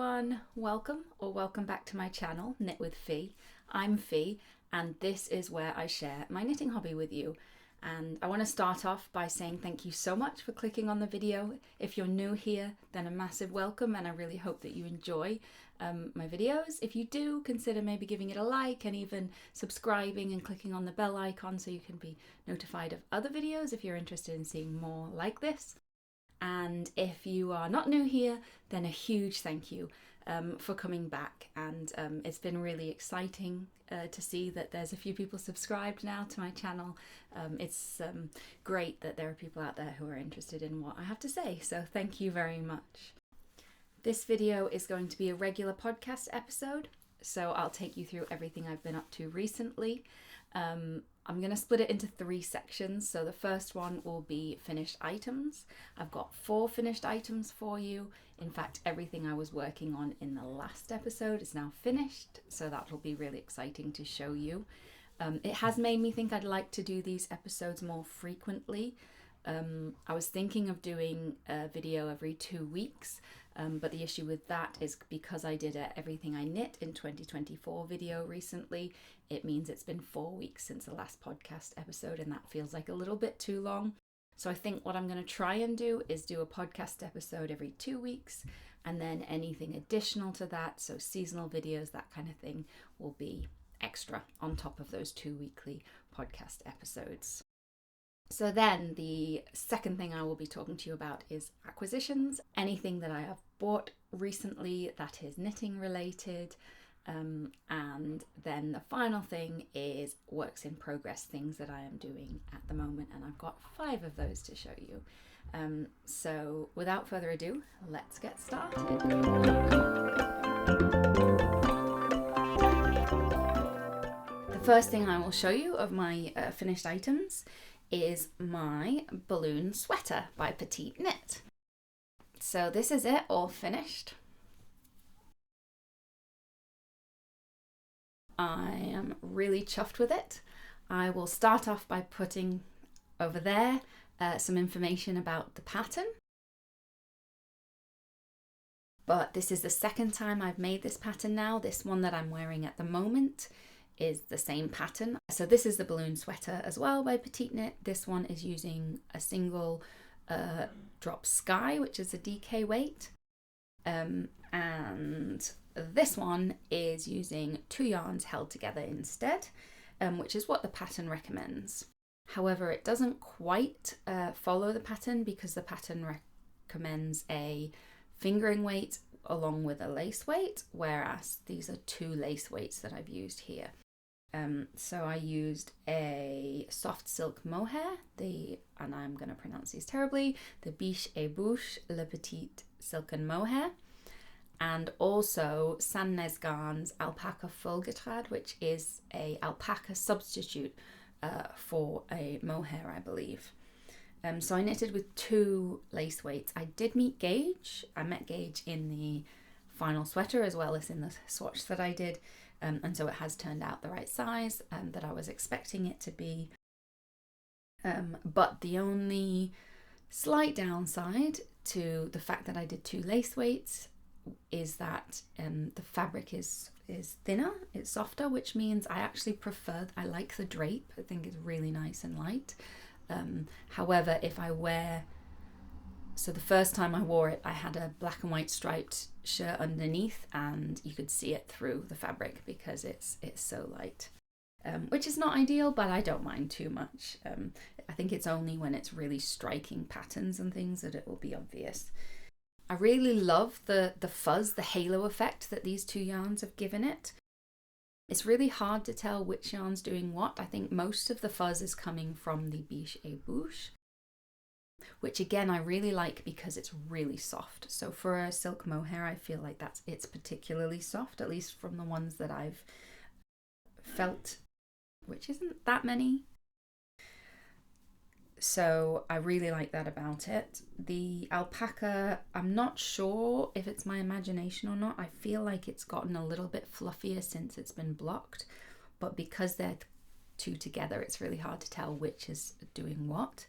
everyone, welcome back to my channel, Knit with Fee. I'm Fee and this is where I share my knitting hobby with you. And I want to start off by saying thank you so much for clicking on the video. If you're new here, then a massive welcome, and I really hope that you enjoy my videos. If you do, consider maybe giving it a like and even subscribing and clicking on the bell icon so you can be notified of other videos if you're interested in seeing more like this. And if you are not new here, then a huge thank you for coming back. And it's been really exciting to see that there's a few people subscribed now to my channel. It's great that there are people out there who are interested in what I have to say. So thank you very much. This video is going to be a regular podcast episode. So I'll take you through everything I've been up to recently. I'm going to split it into 3 sections. So the first one will be finished items. I've got 4 finished items for you. In fact, everything I was working on in the last episode is now finished. So that will be really exciting to show you. It has made me think I'd like to do these episodes more frequently. I was thinking of doing a video every 2 weeks. But the issue with that is because I did a Everything I Knit in 2024 video recently, it means it's been 4 weeks since the last podcast episode, and that feels like a little bit too long. So I think what I'm going to try and do is do a podcast episode every 2 weeks, and then anything additional to that, so seasonal videos, that kind of thing, will be extra on top of those 2 weekly podcast episodes. So then the second thing I will be talking to you about is acquisitions, anything that I have bought recently that is knitting related. And then the final thing is works in progress, things that I am doing at the moment. And I've got 5 of those to show you. So without further ado, let's get started. The first thing I will show you of my finished items is my balloon sweater by Petite Knit. So this is it, all finished. I am really chuffed with it. I will start off by putting over there some information about the pattern. But this is the second time I've made this pattern now. This one that I'm wearing at the moment is the same pattern. So this is the balloon sweater as well by Petite Knit. This one is using a single drop sky, which is a DK weight. And this one is using 2 yarns held together instead, which is what the pattern recommends. However, it doesn't quite follow the pattern because the pattern recommends a fingering weight along with a lace weight, whereas these are 2 lace weights that I've used here. So I used a soft silk mohair, and I'm going to pronounce these terribly, the Biche et Bouche Le Petit Silken Mohair, and also Sandnes Garn's Alpaca Folgetrad, which is a alpaca substitute for a mohair, I believe. So I knitted with 2 lace weights. I did meet gauge. I met gauge in the final sweater as well as in the swatch that I did. And so it has turned out the right size that I was expecting it to be. But the only slight downside to the fact that I did 2 lace weights is that the fabric is thinner, it's softer, which means I actually I like the drape. I think it's really nice and light. However, if I wear, so the first time I wore it, I had a black and white striped shirt underneath, and you could see it through the fabric because it's so light, which is not ideal, but I don't mind too much. I think it's only when it's really striking patterns and things that it will be obvious. I really love the fuzz, the halo effect that these 2 yarns have given it. It's really hard to tell which yarn's doing what. I think most of the fuzz is coming from the Biche et Bouche, which again I really like because it's really soft. So for a silk mohair, I feel like it's particularly soft, at least from the ones that I've felt, which isn't that many. So I really like that about it. The alpaca, I'm not sure if it's my imagination or not. I feel like it's gotten a little bit fluffier since it's been blocked, but because they're 2 together, it's really hard to tell which is doing what.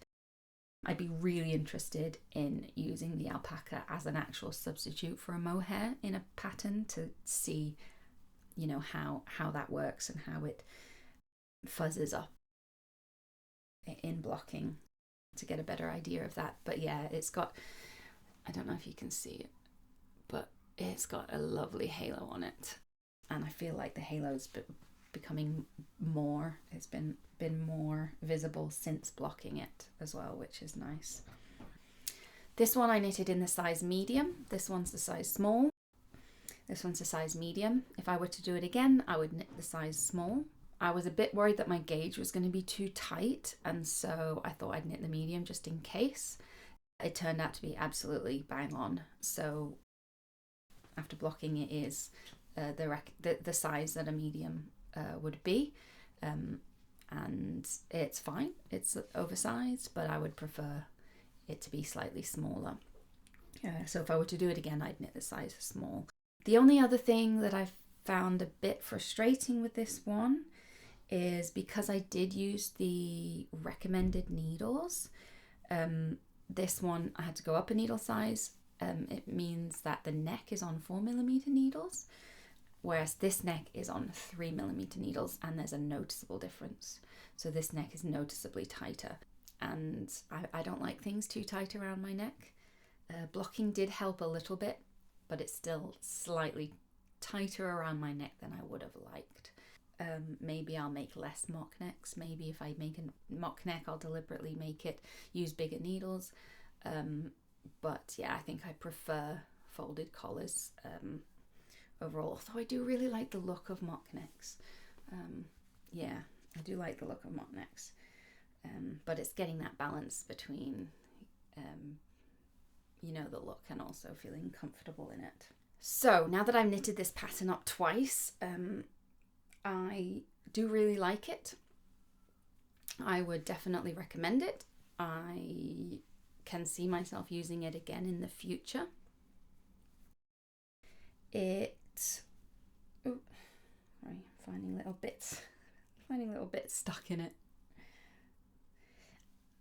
I'd be really interested in using the alpaca as an actual substitute for a mohair in a pattern to see, you know, how that works and how it fuzzes up in blocking, to get a better idea of that. But yeah, it's got, I don't know if you can see it, but it's got a lovely halo on it, and I feel like the halo's becoming more, it's been more visible since blocking it as well, which is nice. This one I knitted in the size medium. This one's the size small. This one's the size medium. If I were to do it again, I would knit the size small. I was a bit worried that my gauge was going to be too tight, and so I thought I'd knit the medium just in case. It turned out to be absolutely bang on. So after blocking, it is the size that a medium would be, and it's fine. It's oversized, but I would prefer it to be slightly smaller. So if I were to do it again, I'd knit the size small. The only other thing that I've found a bit frustrating with this one is because I did use the recommended needles. This one I had to go up a needle size. It means that the neck is on 4mm needles, whereas this neck is on 3mm needles, and there's a noticeable difference. So this neck is noticeably tighter, and I don't like things too tight around my neck. Blocking did help a little bit, but it's still slightly tighter around my neck than I would have liked. Maybe I'll make less mock necks. Maybe if I make a mock neck, I'll deliberately use bigger needles. But yeah, I think I prefer folded collars overall. Although I do really like the look of mock necks. Yeah, I do like the look of mock necks. But it's getting that balance between, you know, the look and also feeling comfortable in it. So now that I've knitted this pattern up twice, I do really like it. I would definitely recommend it. I can see myself using it again in the future. Finding little bits stuck in it.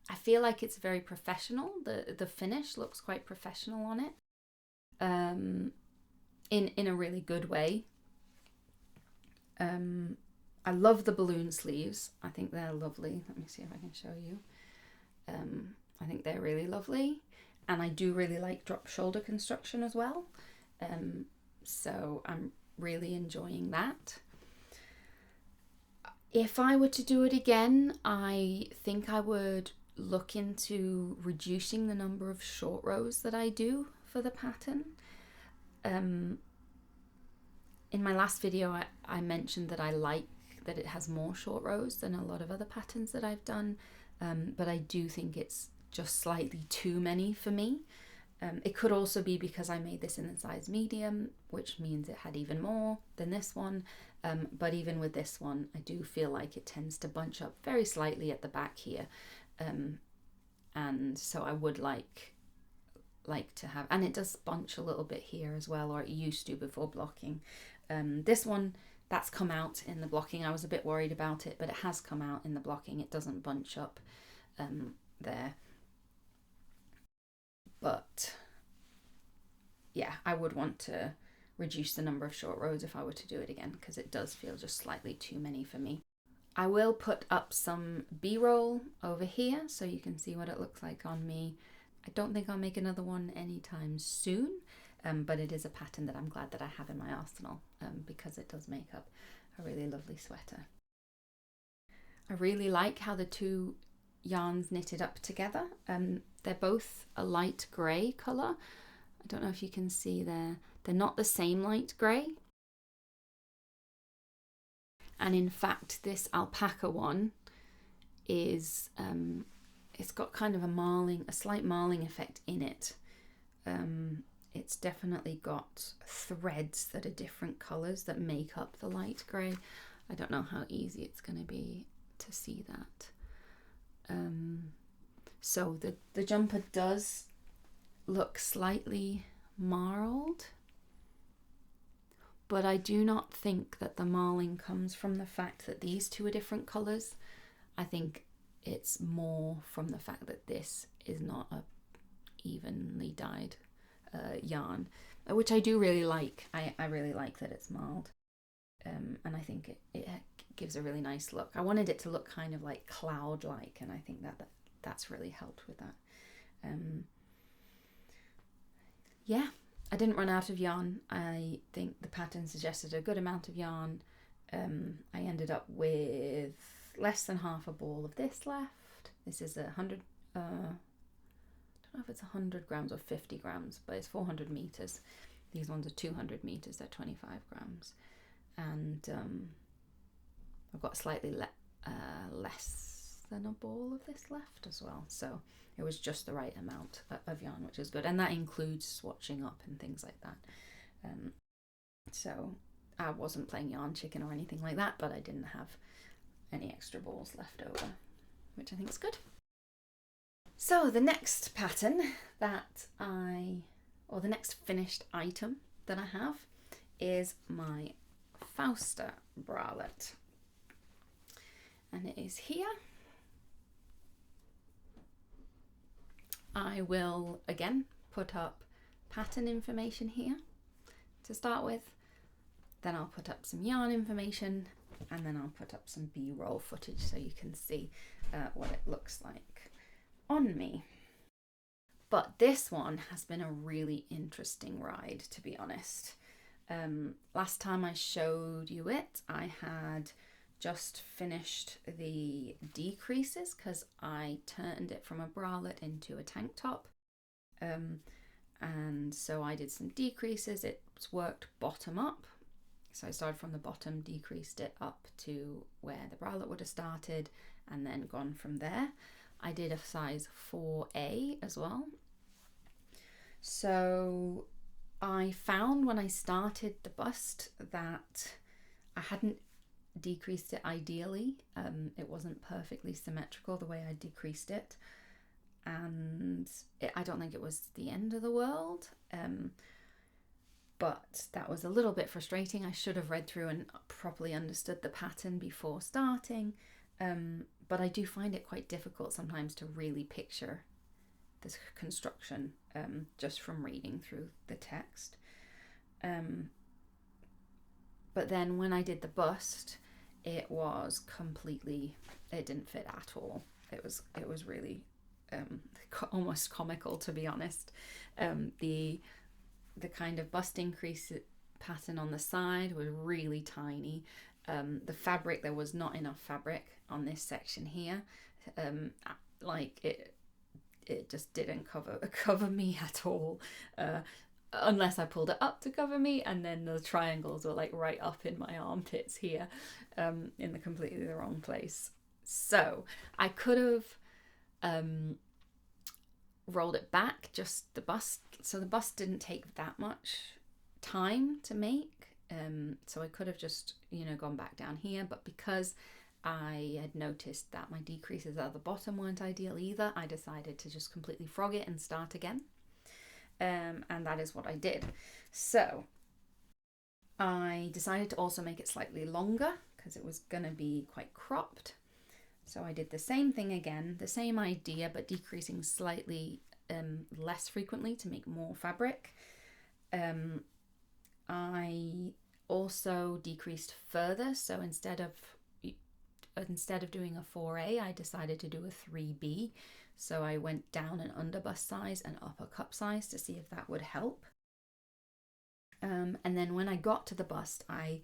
I feel like it's very professional. The finish looks quite professional on it. In a really good way. I love the balloon sleeves. I think they're lovely. Let me see if I can show you. I think they're really lovely, and I do really like drop shoulder construction as well. So I'm really enjoying that. If I were to do it again, I think I would look into reducing the number of short rows that I do for the pattern. In my last video, I mentioned that I like that it has more short rows than a lot of other patterns that I've done, but I do think it's just slightly too many for me. It could also be because I made this in the size medium, which means it had even more than this one. But even with this one, I do feel like it tends to bunch up very slightly at the back here. And so I would like to have, and it does bunch a little bit here as well, or it used to before blocking. This one, that's come out in the blocking. I was a bit worried about it, but it has come out in the blocking. It doesn't bunch up there. But yeah, I would want to reduce the number of short rows if I were to do it again, because it does feel just slightly too many for me. I will put up some B-roll over here so you can see what it looks like on me. I don't think I'll make another one anytime soon, but it is a pattern that I'm glad that I have in my arsenal, because it does make up a really lovely sweater. I really like how the two yarns knitted up together. They're both a light grey colour. I don't know if you can see there. They're not the same light grey. And in fact, this alpaca one is, it's got kind of a slight marling effect in it. It's definitely got threads that are different colours that make up the light grey. I don't know how easy it's going to be to see that. So the jumper does look slightly marled, but I do not think that the marling comes from the fact that these two are different colours. I think it's more from the fact that this is not a evenly dyed yarn, which I do really like. I really like that it's marled, and I think it gives a really nice look. I wanted it to look kind of like cloud-like, and I think that's really helped with that. Yeah, I didn't run out of yarn. I think the pattern suggested a good amount of yarn. I ended up with less than half a ball of this left. This is 100, I don't know if it's 100 grams or 50 grams, but it's 400 meters. These ones are 200 meters, they're 25 grams. And I've got slightly less than a ball of this left as well. So it was just the right amount of yarn, which is good. And that includes swatching up and things like that. So I wasn't playing yarn chicken or anything like that, but I didn't have any extra balls left over, which I think is good. So the next pattern or the next finished item that I have is my Fausta Bralette. And it is here. I will again put up pattern information here to start with. Then I'll put up some yarn information, and then I'll put up some B-roll footage so you can see what it looks like on me. But this one has been a really interesting ride, to be honest. Last time I showed you it, I had just finished the decreases because I turned it from a bralette into a tank top. And so I did some decreases. It's worked bottom up. So I started from the bottom, decreased it up to where the bralette would have started, and then gone from there. I did a size 4A as well. So I found when I started the bust that I hadn't decreased it ideally. It wasn't perfectly symmetrical the way I decreased it. And I don't think it was the end of the world. But that was a little bit frustrating. I should have read through and properly understood the pattern before starting. But I do find it quite difficult sometimes to really picture this construction just from reading through the text. But then when I did the bust, it didn't fit at all. It was really almost comical, to be honest. The kind of bust increase pattern on the side was really tiny. The fabric, there was not enough fabric on this section here. It just didn't cover me at all, unless I pulled it up to cover me, and then the triangles were like right up in my armpits here, in the completely the wrong place. So I could have rolled it back, just the bust. So the bust didn't take that much time to make. So I could have just, gone back down here, but because I had noticed that my decreases at the bottom weren't ideal either, I decided to just completely frog it and start again. And that is what I did. So I decided to also make it slightly longer because it was going to be quite cropped. So I did the same thing again, the same idea, but decreasing slightly less frequently to make more fabric. I also decreased further. So instead of doing a 4A, I decided to do a 3B. So I went down an under bust size and up a cup size to see if that would help. And then when I got to the bust, I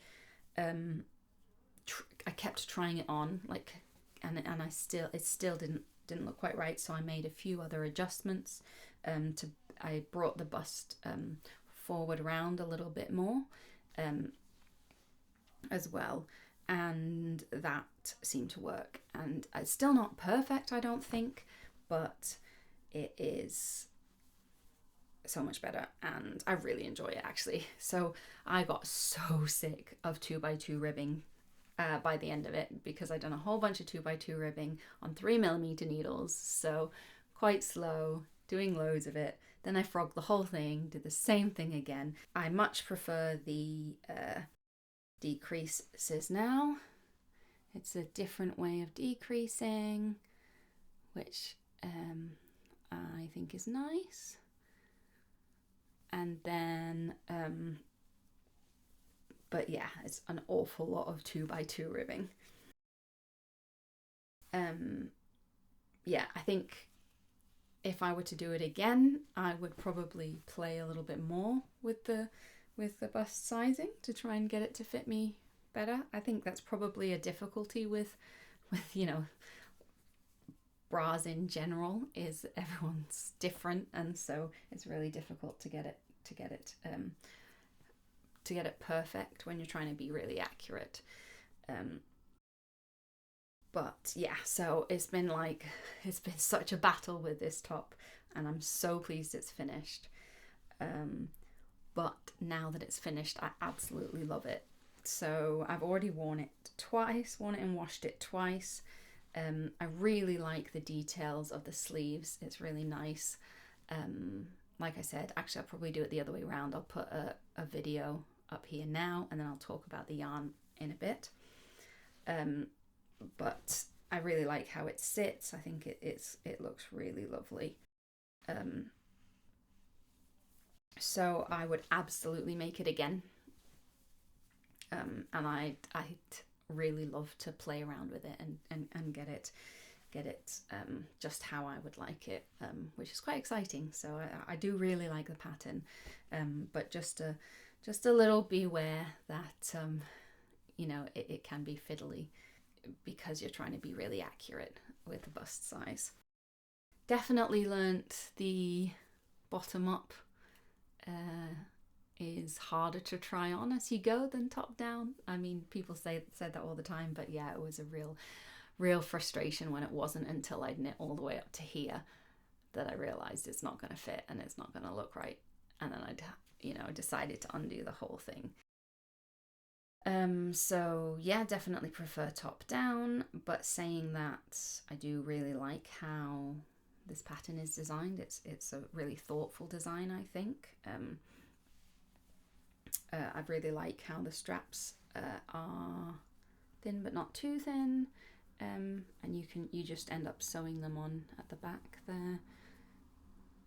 kept trying it on, and it still didn't look quite right. So I made a few other adjustments. I brought the bust forward around a little bit more as well, and that seemed to work. And it's still not perfect, I don't think, but it is so much better, and I really enjoy it actually. So I got so sick of 2x2 ribbing by the end of it, because I'd done a whole bunch of 2x2 ribbing on 3mm needles, so quite slow, doing loads of it. Then I frogged the whole thing, did the same thing again. I much prefer the decreases now. It's a different way of decreasing, which I think is nice. And then, but yeah, it's an awful lot of 2x2 ribbing. Yeah, I think if I were to do it again, I would probably play a little bit more with the bust sizing to try and get it to fit me better. I think that's probably a difficulty with you know, bras in general, is everyone's different, and so it's really difficult to get it perfect when you're trying to be really accurate. But yeah, so it's been such a battle with this top, and I'm so pleased it's finished. But now that it's finished, I absolutely love it. So I've already worn it and washed it twice. I really like the details of the sleeves. It's really nice. Like I said, actually I'll probably do it the other way around. I'll put a video up here now, and then I'll talk about the yarn in a bit. But I really like how it sits. I think it looks really lovely. So I would absolutely make it again. And I'd really love to play around with it and get it just how I would like it, which is quite exciting. So I do really like the pattern, but just a little beware that you know, it can be fiddly because you're trying to be really accurate with the bust size. Definitely learnt the bottom up is harder to try on as you go than top down. I mean, people said that all the time, but yeah, it was a real frustration when it wasn't until I'd knit all the way up to here that I realized it's not going to fit and it's not going to look right, and then I'd, you know, decided to undo the whole thing. So yeah, definitely prefer top down, but saying that, I do really like how this pattern is designed. It's a really thoughtful design, I think. I really like how the straps are thin but not too thin, and you just end up sewing them on at the back there,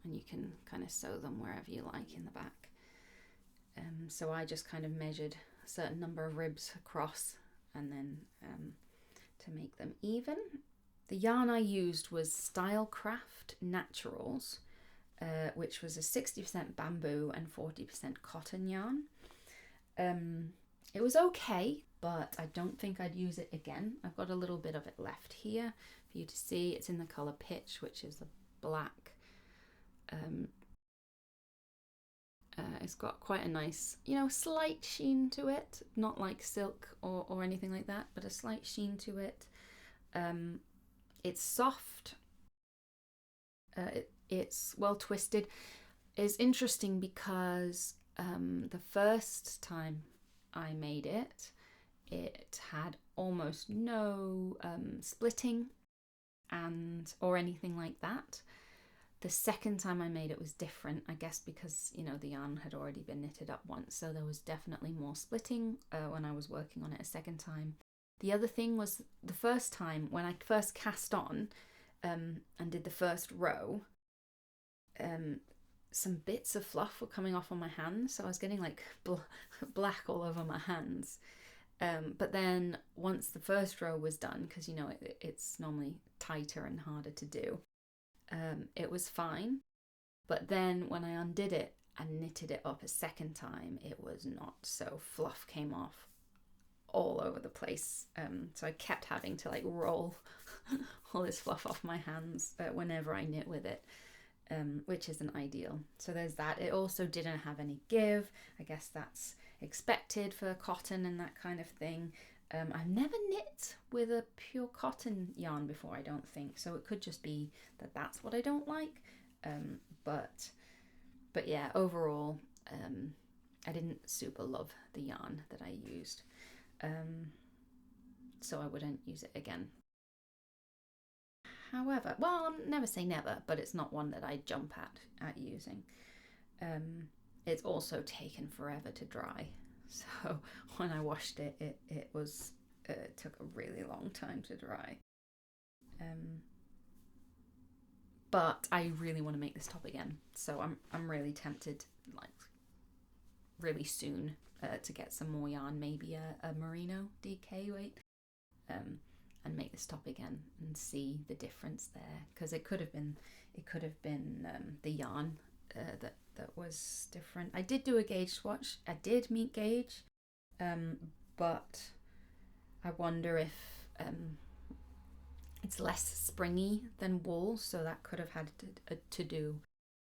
and you can kind of sew them wherever you like in the back. So I just kind of measured a certain number of ribs across, and then to make them even. The yarn I used was Stylecraft Naturals, which was a 60% bamboo and 40% cotton yarn. It was okay, but I don't think I'd use it again. I've got a little bit of it left here for you to see. It's in the colour Pitch, which is a black. It's got quite a nice, you know, slight sheen to it. Not like silk or anything like that, but a slight sheen to it. It's soft. It's well twisted. It's interesting because the first time I made it, it had almost no splitting or anything like that. The second time I made it was different, I guess because, you know, the yarn had already been knitted up once, so there was definitely more splitting when I was working on it a second time. The other thing was, the first time when I first cast on and did the first row, some bits of fluff were coming off on my hands, so I was getting like black all over my hands. But then once the first row was done, because, you know, it's normally tighter and harder to do, it was fine. But then when I undid it and knitted it up a second time, it was not. So fluff came off all over the place. So I kept having to like roll all this fluff off my hands whenever I knit with it, which isn't ideal. So there's that. It also didn't have any give. I guess that's expected for cotton and that kind of thing. I've never knit with a pure cotton yarn before, I don't think, so it could just be that that's what I don't like. But yeah, overall, I didn't super love the yarn that I used, so I wouldn't use it again. However, well, I'll never say never, but it's not one that I jump at using. It's also taken forever to dry. So when I washed it, it took a really long time to dry. but I really want to make this top again. So I'm really tempted, like really soon, to get some more yarn, maybe a merino DK weight, and make this top again and see the difference there, because it could have been the yarn that was different. I did do a gauge swatch. I did meet gauge, but I wonder if it's less springy than wool, so that could have had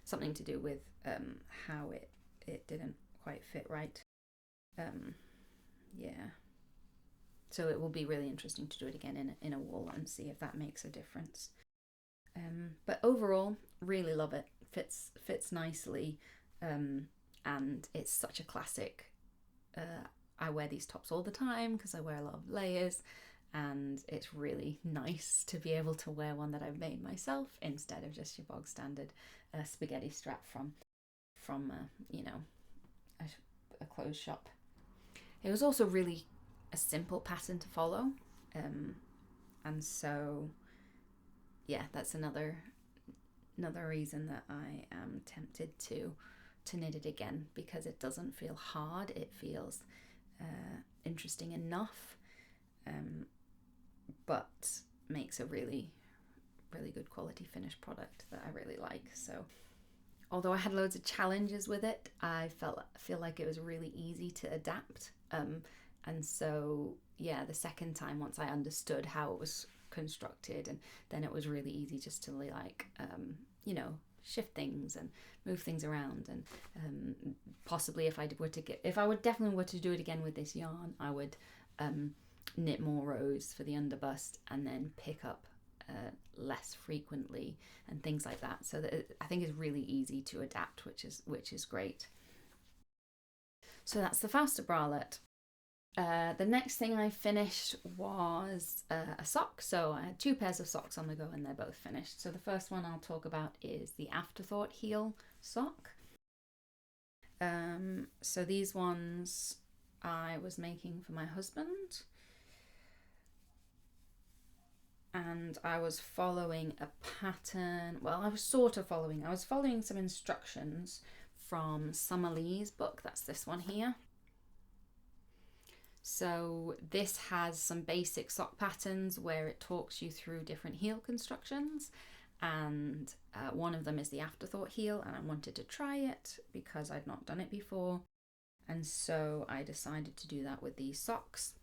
something to do with how it didn't quite fit right. Yeah. So it will be really interesting to do it again in a wool and see if that makes a difference. But overall, really love it. Fits nicely, and it's such a classic. I wear these tops all the time because I wear a lot of layers, and it's really nice to be able to wear one that I've made myself instead of just your bog standard spaghetti strap from you know, a clothes shop. It was also really a simple pattern to follow, and so yeah, that's another reason that I am tempted to knit it again, because it doesn't feel hard. It feels interesting enough, but makes a really good quality finished product that I really like. So although I had loads of challenges with it, I feel like it was really easy to adapt, and so yeah, the second time, once I understood how it was constructed, and then it was really easy just to like you know, shift things and move things around, and possibly if I would definitely do it again with this yarn, I would knit more rows for the underbust and then pick up less frequently and things like that, so that I think it's really easy to adapt, which is great. So that's the Fausta Bralette. The next thing I finished was a sock. So I had 2 pairs of socks on the go and they're both finished. So the first one I'll talk about is the Afterthought heel sock. So these ones I was making for my husband, and I was following a pattern. Well, I was following some instructions from Summer Lee's book. That's this one here. So this has some basic sock patterns where it talks you through different heel constructions, and one of them is the Afterthought heel, and I wanted to try it because I'd not done it before, and so I decided to do that with these socks.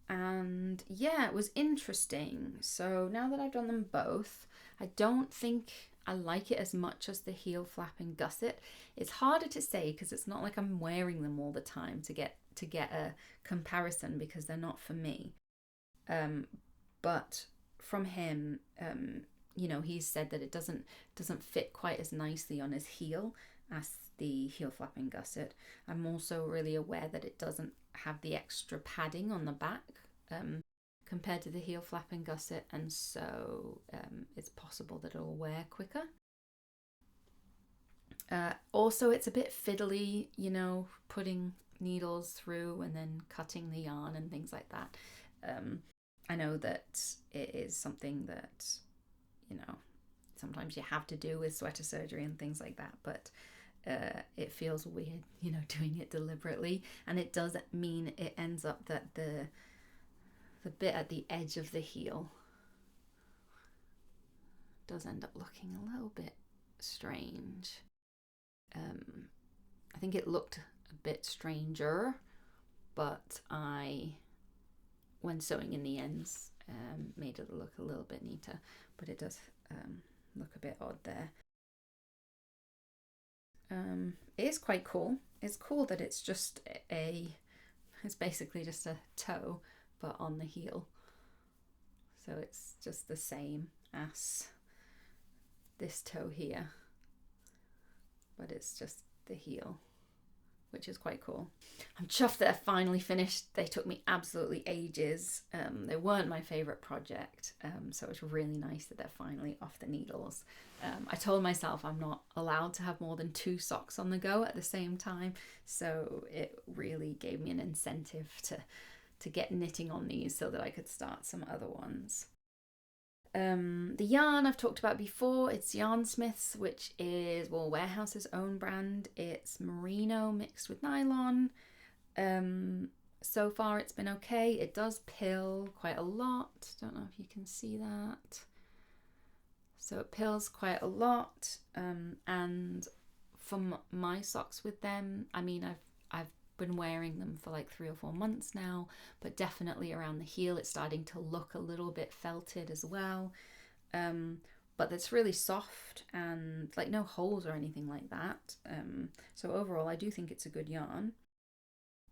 And yeah, it was interesting. So now that I've done them both, I don't think I like it as much as the heel flap and gusset. It's harder to say because it's not like I'm wearing them all the time to get a comparison, because they're not for me. But from him, you know, he's said that it doesn't fit quite as nicely on his heel as the heel flap and gusset. I'm also really aware that it doesn't have the extra padding on the back compared to the heel flap and gusset, and so it's possible that it'll wear quicker. Also, it's a bit fiddly, you know, putting needles through and then cutting the yarn and things like that. I know that it is something that, you know, sometimes you have to do with sweater surgery and things like that, but it feels weird, you know, doing it deliberately, and it does mean it ends up that the bit at the edge of the heel does end up looking a little bit strange. I think it looked a bit stranger, but when sewing in the ends, made it look a little bit neater, but it does look a bit odd there. It is quite cool. It's cool that it's basically just a toe, but on the heel. So it's just the same as this toe here, but it's just the heel, which is quite cool. I'm chuffed that they're finally finished. They took me absolutely ages. They weren't my favourite project, so it's really nice that they're finally off the needles. I told myself I'm not allowed to have more than 2 socks on the go at the same time, so it really gave me an incentive to get knitting on these so that I could start some other ones. The yarn I've talked about before, it's Yarn Smiths, which is, well, Warehouse's own brand. It's merino mixed with nylon. So far it's been okay. It does pill quite a lot. Don't know if you can see that. So it pills quite a lot. And from my socks with them, I mean, I've been wearing them for like 3 or 4 months now, but definitely around the heel it's starting to look a little bit felted as well. But it's really soft and like no holes or anything like that. So overall I do think it's a good yarn.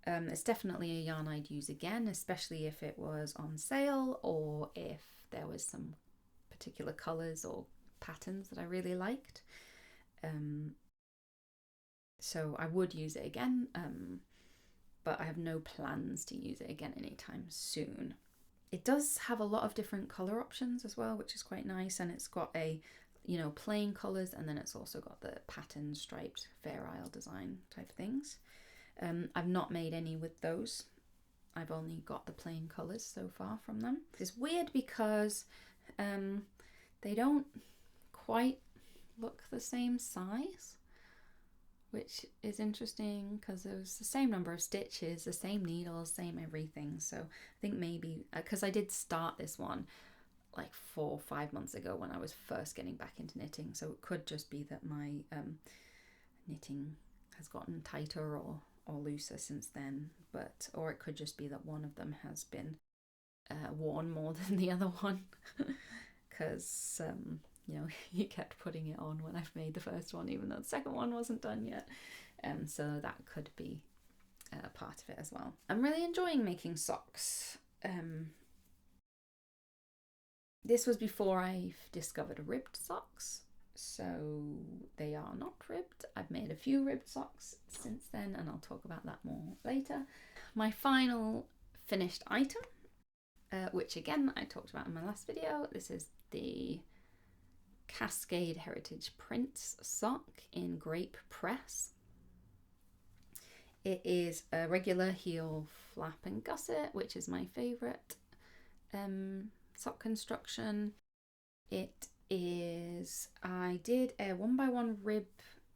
It's definitely a yarn I'd use again, especially if it was on sale or if there was some particular colours or patterns that I really liked. So I would use it again, but I have no plans to use it again anytime soon. It does have a lot of different colour options as well, which is quite nice, and it's got a, you know, plain colours, and then it's also got the pattern striped Fair Isle design type things. I've not made any with those. I've only got the plain colours so far from them. It's weird because they don't quite look the same size, which is interesting because it was the same number of stitches, the same needles, same everything. So I think maybe, because I did start this one like 4 or 5 months ago when I was first getting back into knitting, so it could just be that my knitting has gotten tighter or looser since then, but or it could just be that one of them has been worn more than the other one because you know, he kept putting it on when I've made the first one, even though the second one wasn't done yet. So that could be part of it as well. I'm really enjoying making socks. This was before I discovered ribbed socks, so they are not ribbed. I've made a few ribbed socks since then, and I'll talk about that more later. My final finished item, which again I talked about in my last video, this is the Cascade Heritage Prints sock in Grape Press. It is a regular heel flap and gusset, which is my favourite sock construction. It is, I did a 1x1 rib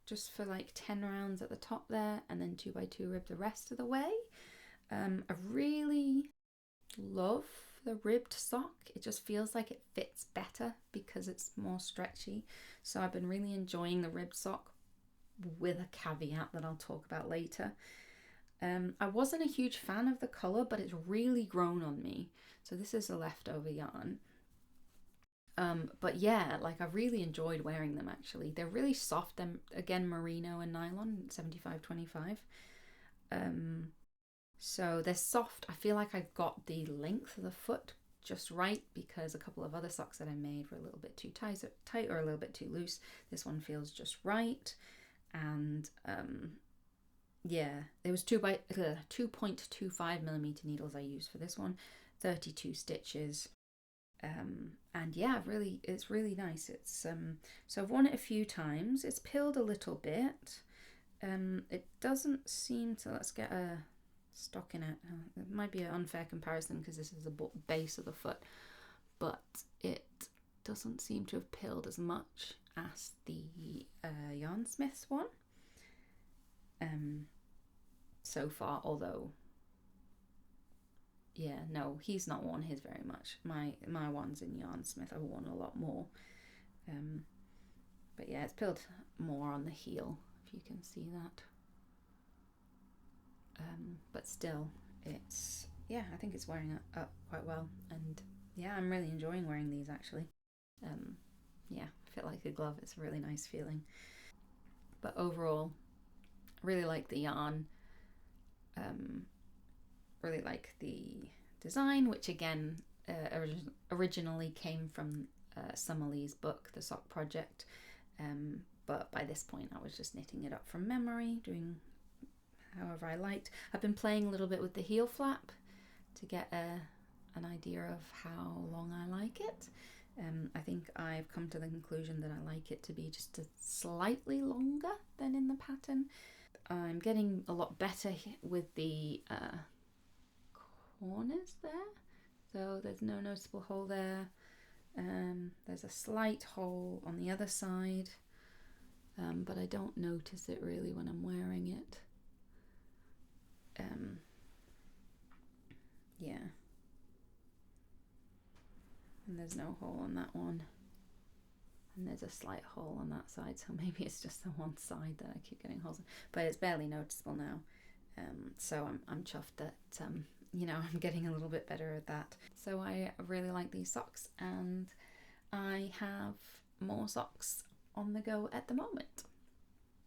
just for like 10 rounds at the top there, and then 2x2 rib the rest of the way. I really love the ribbed sock. It just feels like it fits better because it's more stretchy. So I've been really enjoying the ribbed sock, with a caveat that I'll talk about later. I wasn't a huge fan of the colour, but it's really grown on me. So this is a leftover yarn. But yeah, like I really enjoyed wearing them actually. They're really soft. They're again merino and nylon, 75-25. So they're soft. I feel like I've got the length of the foot just right, because a couple of other socks that I made were a little bit too tight or a little bit too loose. This one feels just right. And yeah, there was 2.25mm needles I used for this one, 32 stitches. And yeah, it's really nice. It's so I've worn it a few times. It's pilled a little bit. It doesn't seem to, let's get a stockinette. It might be an unfair comparison because this is the base of the foot, but it doesn't seem to have pilled as much as the Yarn Smiths one so far, although yeah, no, he's not worn his very much. My one's in Yarn Smith, I've worn a lot more. But yeah, it's pilled more on the heel, if you can see that. But still, it's, yeah, I think it's wearing up quite well, and yeah, I'm really enjoying wearing these actually. Yeah, fit like a glove. It's a really nice feeling. But overall, really like the yarn. Really like the design, which again originally came from Summerlee's book, The Sock Project. But by this point I was just knitting it up from memory, doing however I liked. I've been playing a little bit with the heel flap to get an idea of how long I like it. I think I've come to the conclusion that I like it to be just a slightly longer than in the pattern. I'm getting a lot better with the corners there, so there's no noticeable hole there. There's a slight hole on the other side, but I don't notice it really when I'm wearing it. Yeah. And there's no hole on that one. And there's a slight hole on that side, so maybe it's just the one side that I keep getting holes in. But it's barely noticeable now. So I'm chuffed that, you know, I'm getting a little bit better at that. So I really like these socks, and I have more socks on the go at the moment.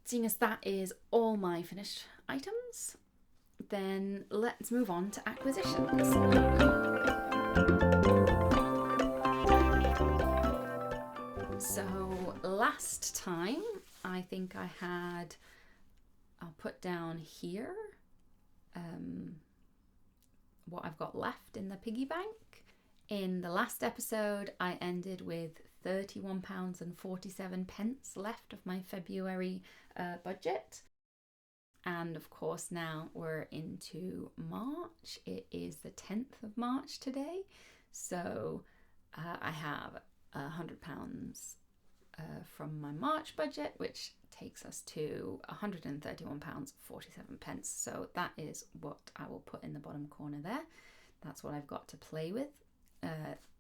Seeing as that is all my finished items, then let's move on to acquisitions. So last time, I think I had, I'll put down here what I've got left in the piggy bank. In the last episode, I ended with £31.47 left of my February budget. And of course, now we're into March. It is the 10th of March today. So I have £100 from my March budget, which takes us to £131.47. So that is what I will put in the bottom corner there. That's what I've got to play with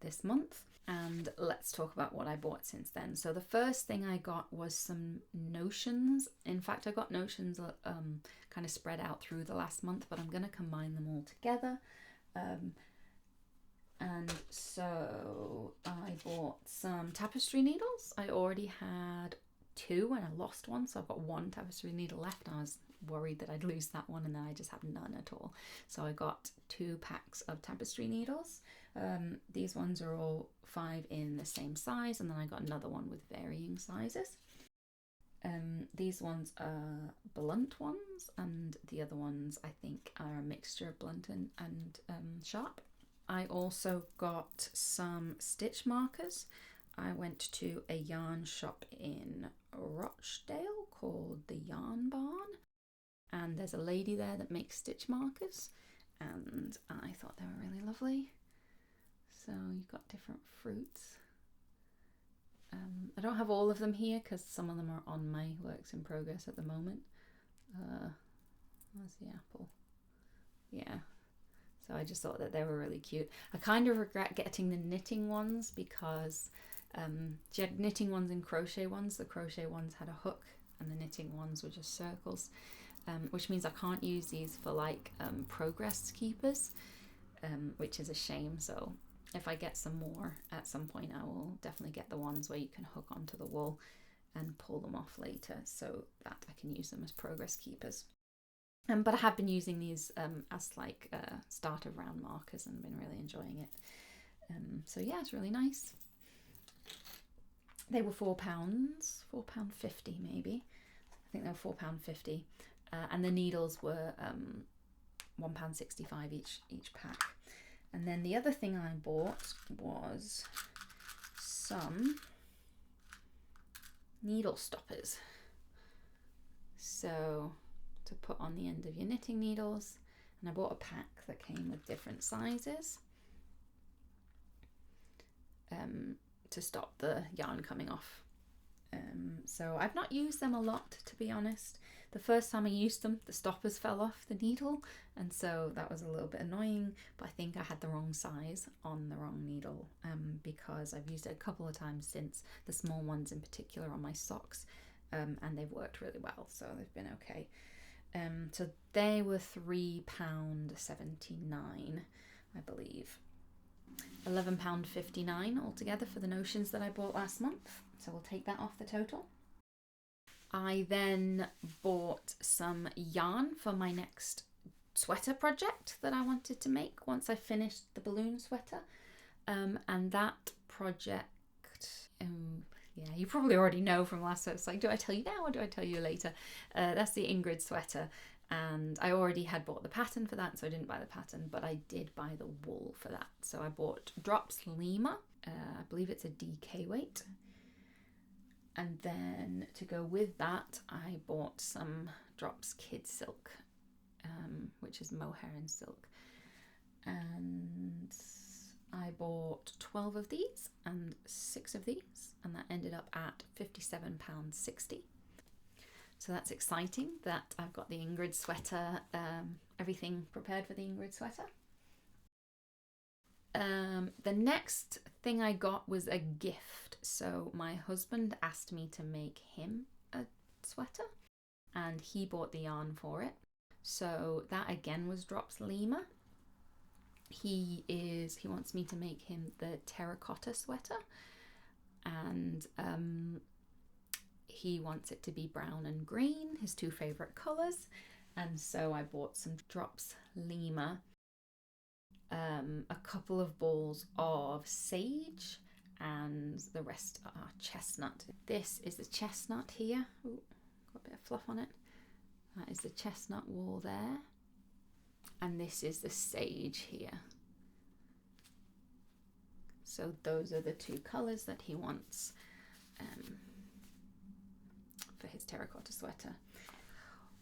this month. And let's talk about what I bought since then. So the first thing I got was some notions. In fact, I got notions kind of spread out through the last month, but I'm going to combine them all together. And so I bought some tapestry needles. I already had 2 and I lost one, so I've got 1 tapestry needle left, and I was worried that I'd lose that one, and then I just have none at all. So I got 2 packs of tapestry needles. These ones are all 5 in the same size, and then I got another one with varying sizes. These ones are blunt ones, and the other ones I think are a mixture of blunt and sharp. I also got some stitch markers. I went to a yarn shop in Rochdale called the Yarn Barn, and there's a lady there that makes stitch markers, and I thought they were really lovely. So you've got different fruits. I don't have all of them here because some of them are on my works in progress at the moment. Where's the apple? Yeah. So I just thought that they were really cute. I kind of regret getting the knitting ones because she had knitting ones and crochet ones. The crochet ones had a hook and the knitting ones were just circles, which means I can't use these for like progress keepers, which is a shame. So if I get some more at some point, I will definitely get the ones where you can hook onto the wool and pull them off later so that I can use them as progress keepers. But I have been using these as like start of round markers and been really enjoying it. So yeah, it's really nice. They were £4, £4.50 maybe. I think they were £4.50. And the needles were £1.65 each pack. And then the other thing I bought was some needle stoppers. So to put on the end of your knitting needles, and I bought a pack that came with different sizes to stop the yarn coming off. So I've not used them a lot, to be honest. The first time I used them, the stoppers fell off the needle, and so that was a little bit annoying, but I think I had the wrong size on the wrong needle because I've used it a couple of times since, the small ones in particular on my socks, and they've worked really well, so they've been okay. So they were £3.79, I believe. £11.59 altogether for the notions that I bought last month. So we'll take that off the total. I then bought some yarn for my next sweater project that I wanted to make once I finished the balloon sweater. And that project, yeah, you probably already know from last time. It's like, do I tell you now or do I tell you later? That's the Ingrid Sweater. And I already had bought the pattern for that, so I didn't buy the pattern, but I did buy the wool for that. So I bought Drops Lima. I believe it's a DK weight. And then to go with that, I bought some Drops Kid Silk, which is mohair and silk. And I bought 12 of these and 6 of these, and that ended up at £57.60. So that's exciting that I've got the Ingrid Sweater, everything prepared for the Ingrid Sweater. The next thing I got was a gift. So my husband asked me to make him a sweater and he bought the yarn for it. So that again was Drops Lima. He wants me to make him the Terracotta Sweater, and he wants it to be brown and green, his two favourite colours. And so I bought some Drops Lima, a couple of balls of sage, and the rest are chestnut. This is the chestnut here. Ooh, got a bit of fluff on it. That is the chestnut wool there. And this is the sage here. So those are the two colours that he wants for his terracotta sweater.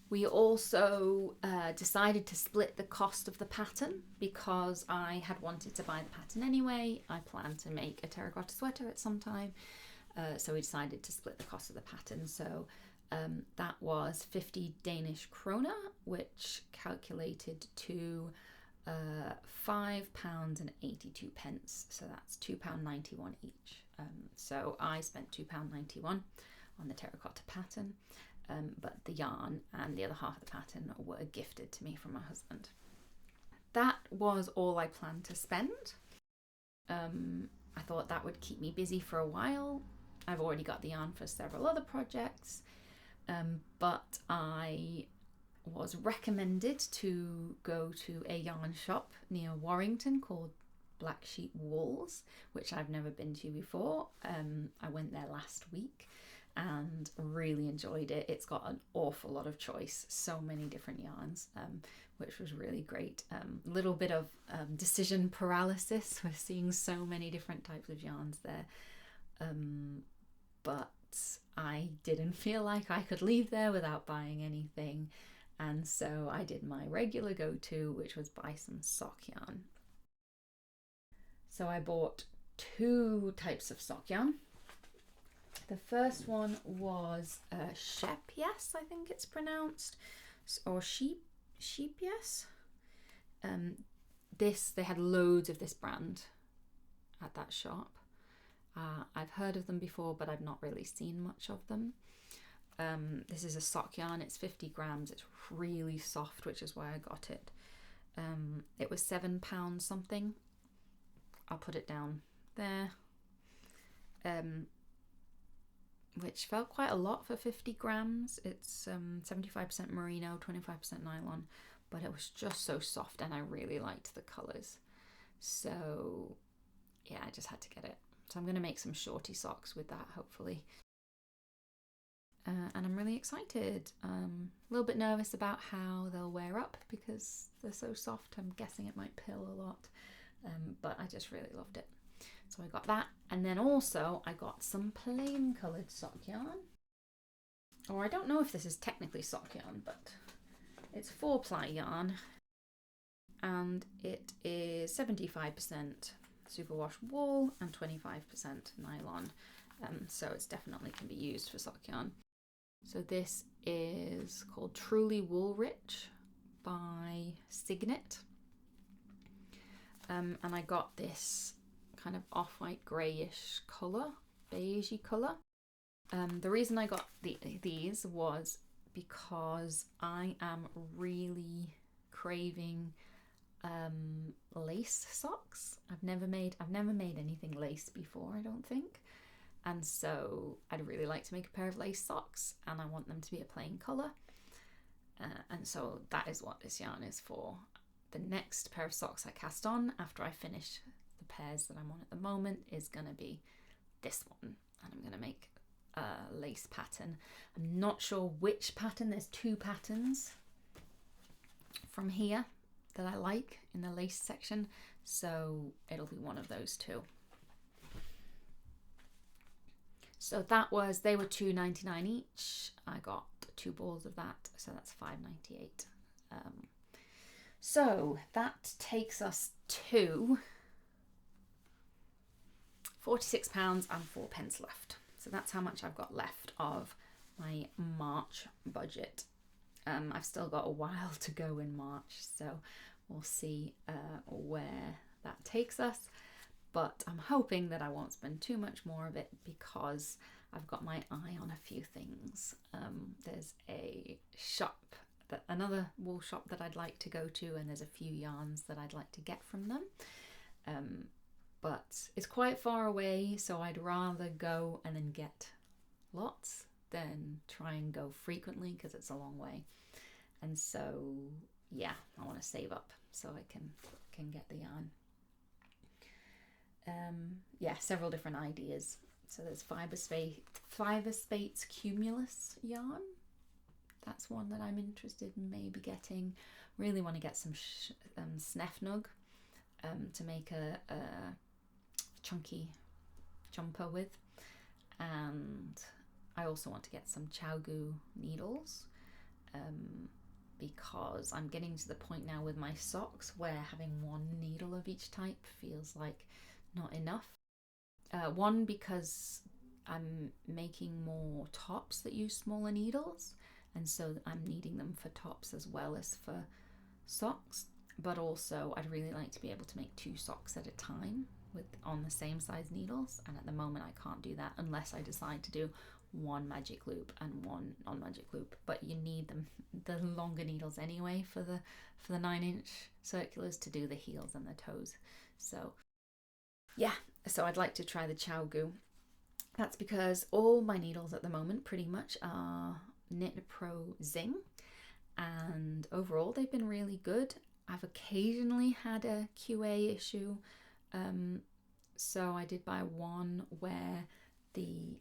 We also decided to split the cost of the pattern because I had wanted to buy the pattern anyway. I planned to make a terracotta sweater at some time. So we decided to split the cost of the pattern. So that was 50 Danish kroner, which calculated to £5.82. So that's £2.91 each. So I spent £2.91 on the terracotta pattern, but the yarn and the other half of the pattern were gifted to me from my husband. That was all I planned to spend. I thought that would keep me busy for a while. I've already got the yarn for several other projects. But I was recommended to go to a yarn shop near Warrington called Black Sheep Wools, which I've never been to before. I went there last week and really enjoyed it. It's got an awful lot of choice, so many different yarns, which was really great. Little bit of decision paralysis. We're seeing so many different types of yarns there, but I didn't feel like I could leave there without buying anything, and so I did my regular go-to, which was buy some sock yarn. So I bought 2 types of sock yarn. The first one was Shep, yes, I think it's pronounced, or Sheep, yes. They had loads of this brand at that shop. I've heard of them before, but I've not really seen much of them. This is a sock yarn. It's 50 grams. It's really soft, which is why I got it. It was £7 something. I'll put it down there. Which felt quite a lot for 50 grams. It's 75% merino, 25% nylon, but it was just so soft and I really liked the colours. So yeah, I just had to get it. So I'm going to make some shorty socks with that, hopefully. And I'm really excited. A little bit nervous about how they'll wear up because they're so soft. I'm guessing it might pill a lot, but I just really loved it. So I got that, and then also I got some plain coloured sock yarn. Or I don't know if this is technically sock yarn, but it's 4-ply yarn, and it is 75% superwash wool and 25% nylon, so it's definitely can be used for sock yarn. So this is called Truly Wool Rich by Signet, and I got this kind of off-white greyish colour, beigey colour. The reason I got these was because I am really craving lace socks. I've never made anything lace before, I don't think, and so I'd really like to make a pair of lace socks, and I want them to be a plain colour, and so that is what this yarn is for. The next pair of socks I cast on after I finish the pairs that I'm on at the moment is going to be this one, and I'm going to make a lace pattern. I'm not sure which pattern. There's 2 patterns from here that I like in the lace section, so it'll be one of those 2. So they were £2.99 each. I got 2 balls of that, so that's £5.98. So that takes us to £46 and 4p left. So that's how much I've got left of my March budget. I've still got a while to go in March, so we'll see where that takes us. But I'm hoping that I won't spend too much more of it because I've got my eye on a few things. There's a shop, another wool shop that I'd like to go to, and there's a few yarns that I'd like to get from them. But it's quite far away, so I'd rather go and then get lots than try and go frequently because it's a long way. And so, yeah, I want to save up so I can get the yarn. Yeah, several different ideas. So there's Fiber Spates Cumulus yarn. That's one that I'm interested in maybe getting. Really want to get some Snefnug to make a chunky jumper with. And I also want to get some Chowgu needles because I'm getting to the point now with my socks where having one needle of each type feels like not enough. One, because I'm making more tops that use smaller needles, and so I'm needing them for tops as well as for socks. But also I'd really like to be able to make 2 socks at a time on the same size needles, and at the moment I can't do that unless I decide to do one magic loop and one non-magic loop. But you need the longer needles anyway for the 9-inch circulars to do the heels and the toes. So yeah, so I'd like to try the Chowgu. That's because all my needles at the moment pretty much are Knit Pro Zing, and overall they've been really good. I've occasionally had a QA issue, so I did buy one where they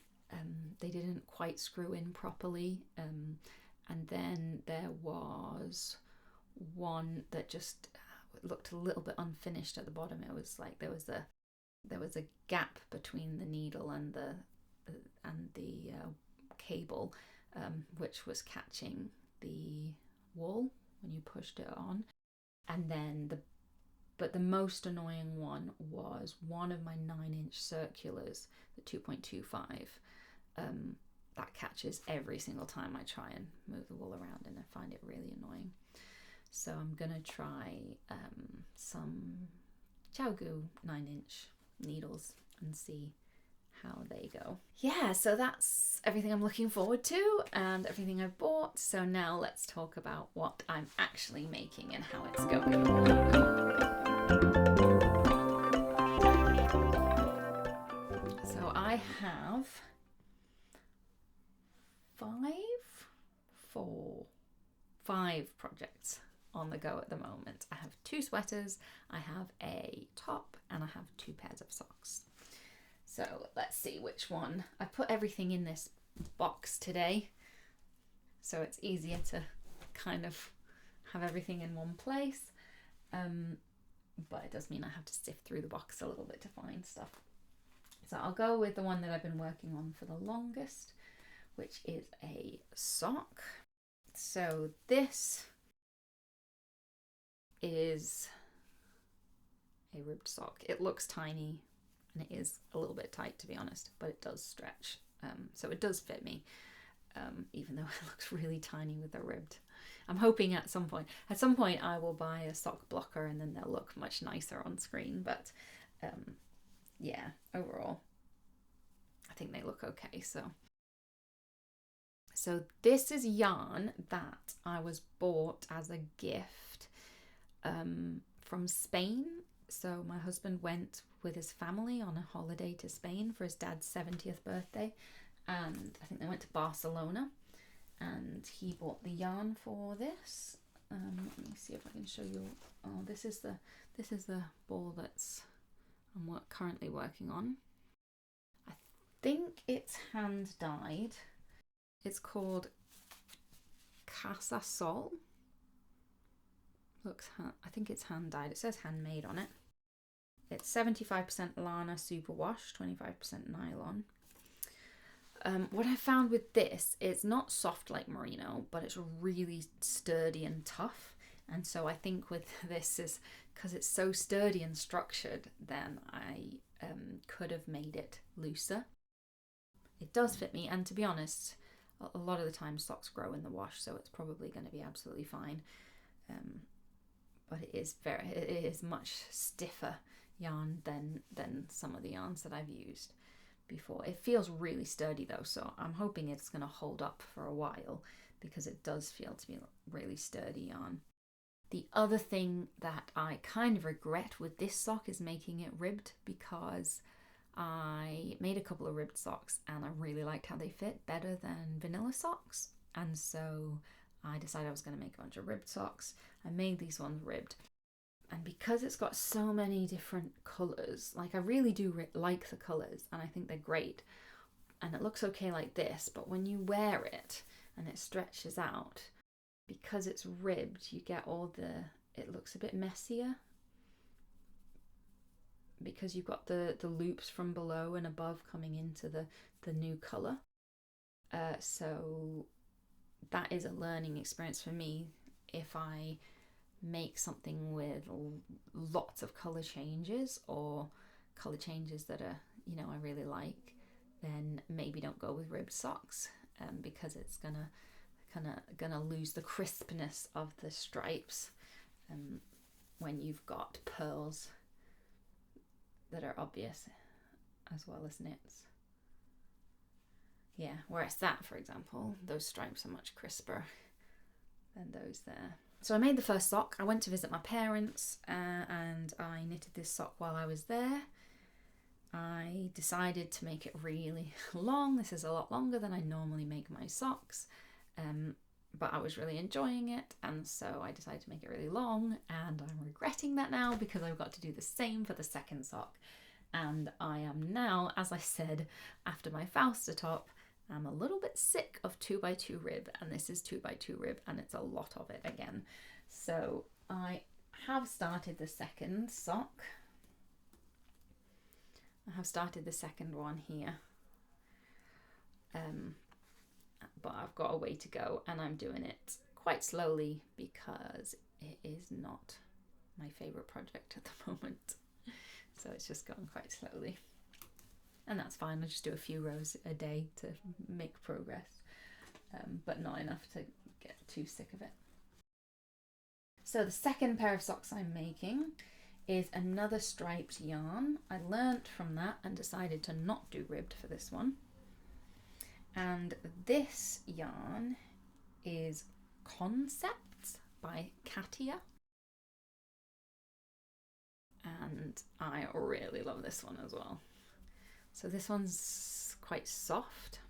didn't quite screw in properly, and then there was one that just looked a little bit unfinished at the bottom. It was like there was a gap between the needle and the cable, which was catching the wool when you pushed it on. And then the most annoying one was one of my 9-inch circulars, the 2.25. That catches every single time I try and move the wool around, and I find it really annoying. So I'm gonna try some Chowgu 9-inch needles and see how they go. Yeah, so that's everything I'm looking forward to and everything I've bought. So now let's talk about what I'm actually making and how it's going. So I have 5 projects on the go at the moment. I have 2 sweaters, I have a top, and I have 2 pairs of socks. So let's see which one. I put everything in this box today, so it's easier to kind of have everything in one place. But it does mean I have to sift through the box a little bit to find stuff. So I'll go with the one that I've been working on for the longest, which is a sock. So this is a ribbed sock. It looks tiny and it is a little bit tight, to be honest, but it does stretch. So it does fit me, even though it looks really tiny with the ribbed. I'm hoping at some point I will buy a sock blocker and then they'll look much nicer on screen. But yeah, overall, I think they look okay. So this is yarn that I was bought as a gift from Spain. So my husband went with his family on a holiday to Spain for his dad's 70th birthday, and I think they went to Barcelona, and he bought the yarn for this. Let me see if I can show you. Oh, this is the ball that's I'm currently working on. I think it's hand dyed. It's called Camisole. I think it's hand dyed. It says handmade on it. It's 75% Lana superwash, 25% nylon. What I found with this, it's not soft like merino, but it's really sturdy and tough. And so I think with this is because it's so sturdy and structured, then I could have made it looser. It does fit me, and to be honest, a lot of the time socks grow in the wash, so it's probably going to be absolutely fine. But it is much stiffer yarn than some of the yarns that I've used before. It feels really sturdy though, so I'm hoping it's going to hold up for a while, because it does feel to be really sturdy yarn. The other thing that I kind of regret with this sock is making it ribbed, because I made a couple of ribbed socks and I really liked how they fit better than vanilla socks, and so I decided I was going to make a bunch of ribbed socks. I made these ones ribbed, and because it's got so many different colours, like I really do like the colours and I think they're great, and it looks okay like this, but when you wear it and it stretches out, because it's ribbed, you get it looks a bit messier, because you've got the loops from below and above coming into the new colour. So that is a learning experience for me. If I make something with lots of colour changes, or colour changes that are, I really like, then maybe don't go with ribbed socks, because it's gonna lose the crispness of the stripes when you've got pearls that are obvious as well as knits. Yeah, whereas that, for example, those stripes are much crisper than those there. So I made the first sock. I went to visit my parents and I knitted this sock while I was there. I decided to make it really long. This is a lot longer than I normally make my socks, but I was really enjoying it, and so I decided to make it really long, and I'm regretting that now, because I've got to do the same for the second sock. And I am now, as I said, after my Fausta top, I'm a little bit sick of 2x2 rib, and this is 2x2 rib, and it's a lot of it again. So I have started the second sock. I have started the second one here, but I've got a way to go, and I'm doing it quite slowly because it is not my favourite project at the moment. So it's just going quite slowly, and that's fine. I just do a few rows a day to make progress, but not enough to get too sick of it. So the second pair of socks I'm making is another striped yarn. I learnt from that and decided to not do ribbed for this one. And this yarn is Concepts by Katia. And I really love this one as well. So this one's quite soft.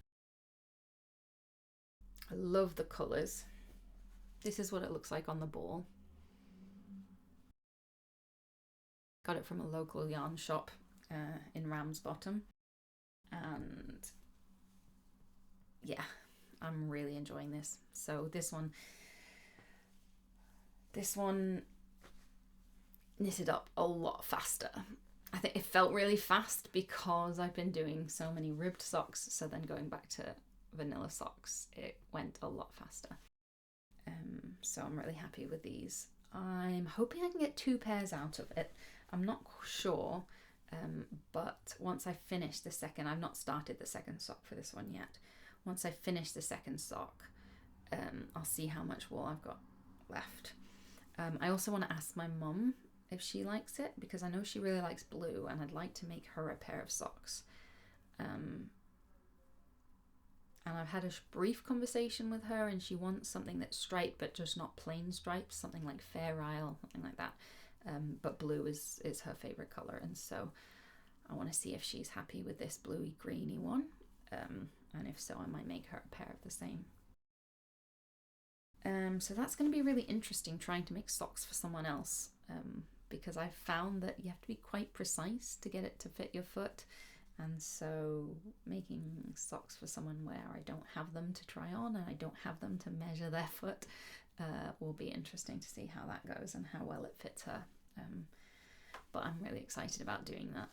I love the colours. This is what it looks like on the ball. Got it from a local yarn shop in Ramsbottom, and yeah, I'm really enjoying this. So this one knitted up a lot faster. I think it felt really fast because I've been doing so many ribbed socks, so then going back to vanilla socks, it went a lot faster. So I'm really happy with these. I'm hoping I can get 2 pairs out of it. I'm not sure, but once I finish the second, I've not started the second sock for this one yet. Once I finish the second sock, I'll see how much wool I've got left. I also want to ask my mum if she likes it, because I know she really likes blue, and I'd like to make her a pair of socks. And I've had a brief conversation with her, and she wants something that's striped but just not plain stripes, something like Fair Isle, something like that. But blue is her favourite colour, and so I want to see if she's happy with this bluey greeny one, and if so, I might make her a pair of the same. So that's going to be really interesting, trying to make socks for someone else, because I've found that you have to be quite precise to get it to fit your foot, and so making socks for someone where I don't have them to try on and I don't have them to measure their foot will be interesting to see how that goes and how well it fits her. But I'm really excited about doing that.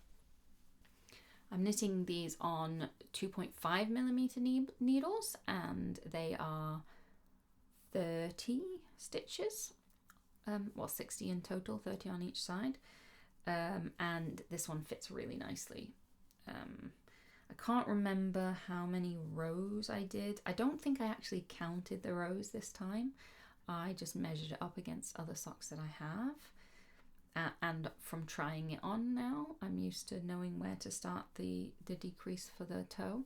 I'm knitting these on 2.5mm needles, and they are 30 stitches, well 60 in total, 30 on each side. and this one fits really nicely. I can't remember how many rows I did. I don't think I actually counted the rows this time. I just measured it up against other socks that I have. And from trying it on now, I'm used to knowing where to start the decrease for the toe.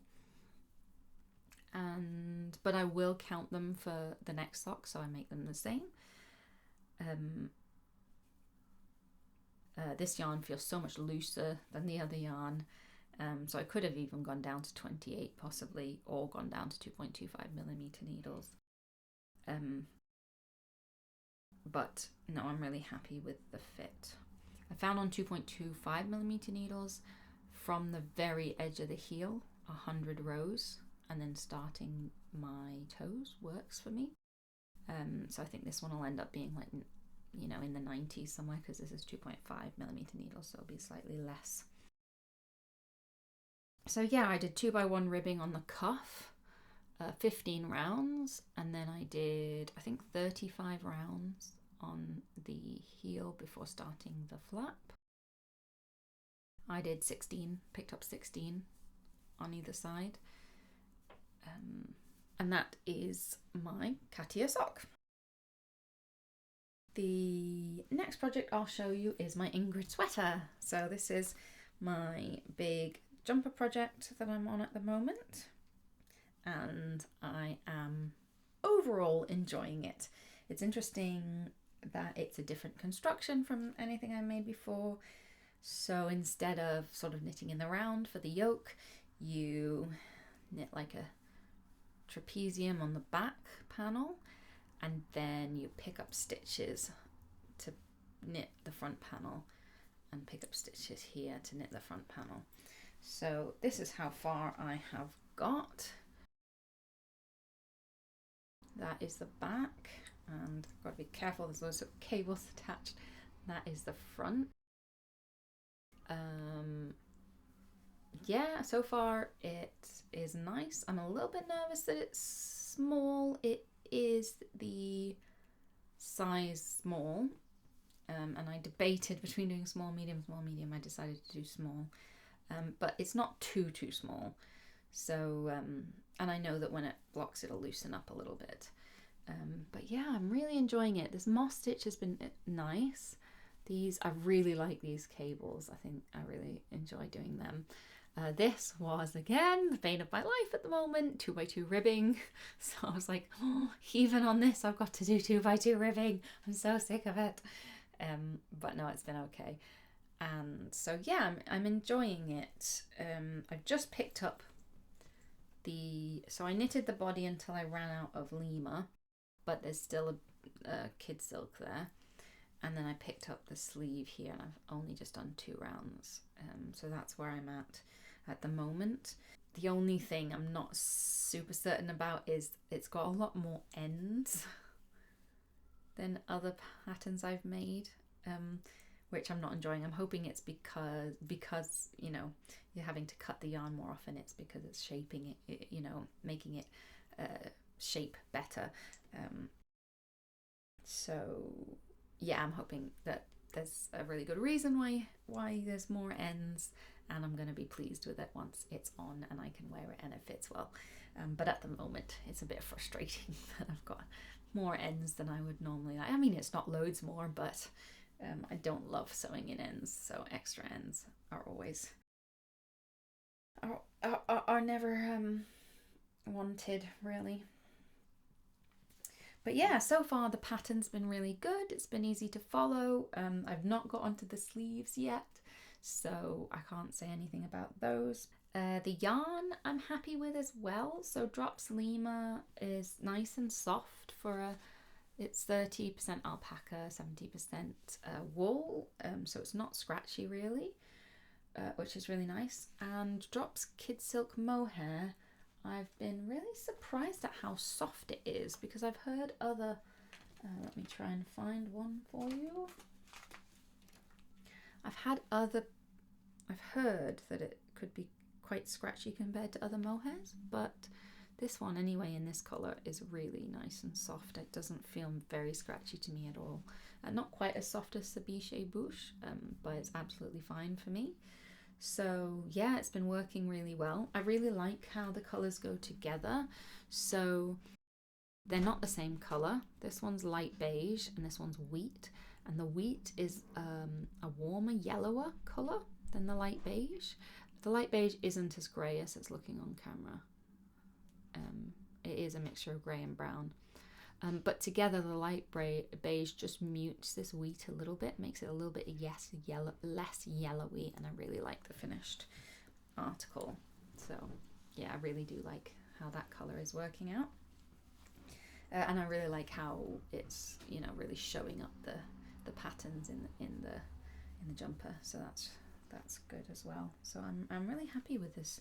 But I will count them for the next sock, so I make them the same. This yarn feels so much looser than the other yarn. So I could have even gone down to 28 possibly, or gone down to 2.25 millimeter needles. But no, I'm really happy with the fit. I found on 2.25 millimeter needles from the very edge of the heel, 100 rows, and then starting my toes works for me. So I think this one will end up being like, you know, in the 90s somewhere, because this is 2.5 millimeter needles, so it'll be slightly less. So yeah, I did 2x1 ribbing on the cuff, 15 rounds, and then I did, I think, 35 rounds on the heel before starting the flap. I did 16, picked up 16 on either side. And that is my Katia sock. The next project I'll show you is my Ingrid Sweater. So this is my big jumper project that I'm on at the moment, and I am overall enjoying it. It's interesting that it's a different construction from anything I made before. So instead of sort of knitting in the round for the yoke, you knit like a trapezium on the back panel, and then you pick up stitches to knit the front panel, and pick up stitches here to knit the front panel. So this is how far I have got. That is the back, and I've got to be careful, there's loads of cables attached. That is the front. Yeah, so far it is nice. I'm a little bit nervous that it's small. It is the size small, and I debated between doing small, medium. I decided to do small, but it's not too small. So, and I know that when it blocks, it'll loosen up a little bit. But yeah, I'm really enjoying it. This moss stitch has been nice. I really like these cables. I think I really enjoy doing them. This was, again, the bane of my life at the moment, 2x2 ribbing. So I was like, oh, even on this, I've got to do 2x2 ribbing. I'm so sick of it. But no, it's been okay. And so yeah, I'm enjoying it. I've just picked up so I knitted the body until I ran out of Lima, but there's still a kid silk there. And then I picked up the sleeve here, and I've only just done 2 rounds. So that's where I'm at the moment. The only thing I'm not super certain about is it's got a lot more ends than other patterns I've made, which I'm not enjoying. I'm hoping it's because you know, you're having to cut the yarn more often. It's because it's shaping it, you know, making it shape better. So yeah, I'm hoping that there's a really good reason why there's more ends, and I'm going to be pleased with it once it's on and I can wear it and it fits well. But at the moment, it's a bit frustrating that I've got more ends than I would normally like. I mean, it's not loads more, but I don't love sewing in ends, so extra ends are always are never wanted, really. But yeah, so far the pattern's been really good. It's been easy to follow. I've not got onto the sleeves yet, so I can't say anything about those. The yarn I'm happy with as well. So Drops Lima is nice and soft for it's 30% alpaca, 70% wool, so it's not scratchy really, which is really nice. And Drops Kid Silk Mohair, I've been really surprised at how soft it is, because I've heard other, let me try and find one for you. I've heard that it could be quite scratchy compared to other mohairs, but This one anyway in this colour is really nice and soft. It doesn't feel very scratchy to me at all. Not quite as soft as the Biche Bouche, but it's absolutely fine for me. So yeah, it's been working really well. I really like how the colours go together. So they're not the same colour. This one's light beige and this one's wheat. And the wheat is a warmer, yellower colour than the light beige. The light beige isn't as grey as it's looking on camera. It is a mixture of grey and brown. But together the light beige just mutes this wheat a little bit, makes it a little bit less yellowy, and I really like the finished article. So yeah, I really do like how that colour is working out. And I really like how it's, you know, really showing up the patterns in the jumper. So that's good as well. So I'm really happy with this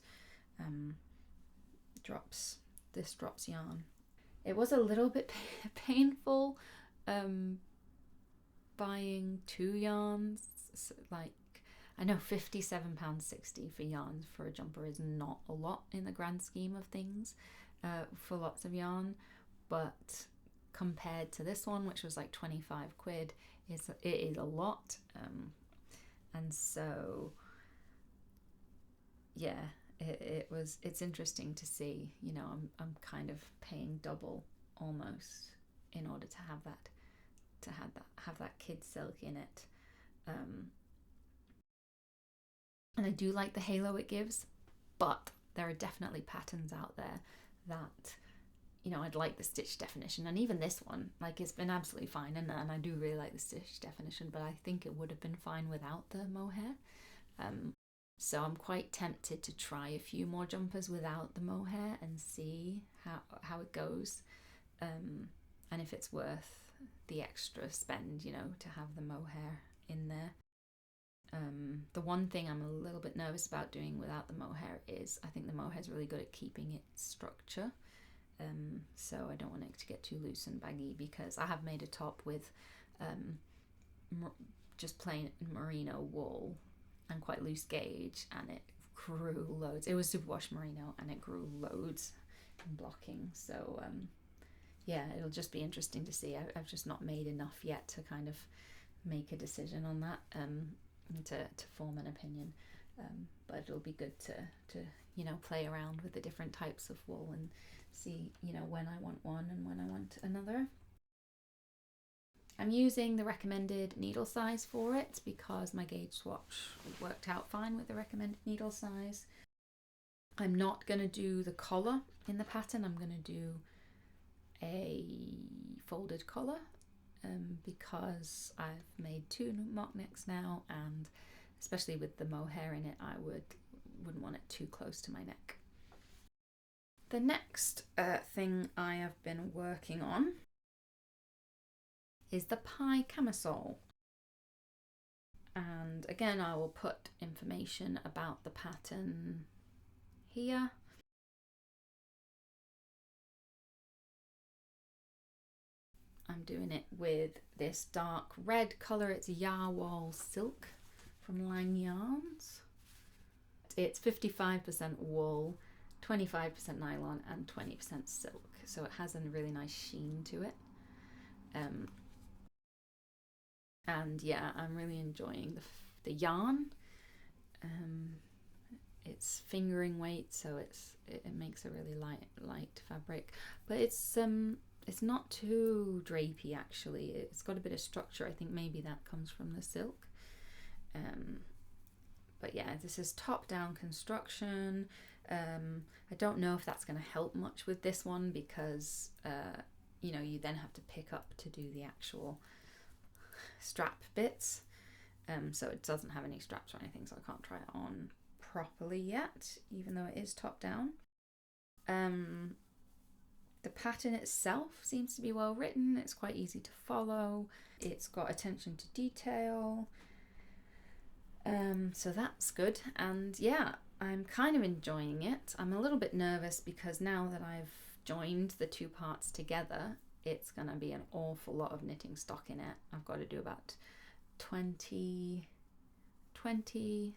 drops yarn. It was a little bit painful buying 2 yarns. Like, I know £57.60 for yarns for a jumper is not a lot in the grand scheme of things for lots of yarn, but compared to this one, which was like 25 quid, it is a lot. And so yeah, it's interesting to see, you know, I'm kind of paying double almost in order to have that kid silk in it. And I do like the halo it gives, but there are definitely patterns out there that, you know, I'd like the stitch definition. And even this one, like, it's been absolutely fine, and I do really like the stitch definition, but I think it would have been fine without the mohair. So I'm quite tempted to try a few more jumpers without the mohair and see how it goes, and if it's worth the extra spend, you know, to have the mohair in there. The one thing I'm a little bit nervous about doing without the mohair is I think the mohair is really good at keeping its structure. So I don't want it to get too loose and baggy, because I have made a top with just plain merino wool and quite loose gauge, and it grew loads. It was superwash merino and it grew loads in blocking. So yeah, it'll just be interesting to see. I've just not made enough yet to kind of make a decision on that, to form an opinion. But it'll be good to you know, play around with the different types of wool and see, you know, when I want one and when I want another. I'm using the recommended needle size for it because my gauge swatch worked out fine with the recommended needle size. I'm not going to do the collar in the pattern. I'm going to do a folded collar because I've made 2 mock necks now, and especially with the mohair in it, I wouldn't want it too close to my neck. The next thing I have been working on is the pie camisole. And again, I will put information about the pattern here. I'm doing it with this dark red colour. It's Yarwall Silk from Lang Yarns. It's 55% wool, 25% nylon and 20% silk. So it has a really nice sheen to it. And yeah, I'm really enjoying the yarn. It's fingering weight, so it makes a really light fabric, but it's not too drapey actually. It's got a bit of structure. I think maybe that comes from the silk. But yeah, this is top-down construction. I don't know if that's going to help much with this one because you know, you then have to pick up to do the actual strap bits. So it doesn't have any straps or anything, so I can't try it on properly yet, even though it is top-down. The pattern itself seems to be well written. It's quite easy to follow. It's got attention to detail. So that's good. And yeah, I'm kind of enjoying it. I'm a little bit nervous because now that I've joined the 2 parts together, it's going to be an awful lot of knitting stock in it. I've got to do about 20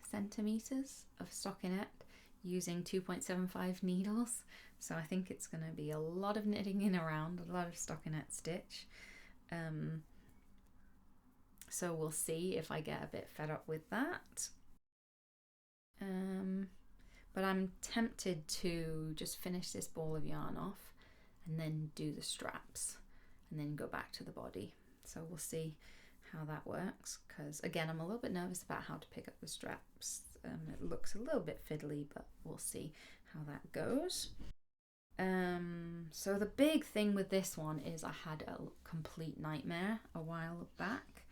centimeters of stockinette using 2.75 needles. So I think it's going to be a lot of knitting in around, a lot of stockinette stitch. So we'll see if I get a bit fed up with that. But I'm tempted to just finish this ball of yarn off and then do the straps and then go back to the body. So we'll see how that works, because again, I'm a little bit nervous about how to pick up the straps. It looks a little bit fiddly, but we'll see how that goes. So the big thing with this one is I had a complete nightmare a while back.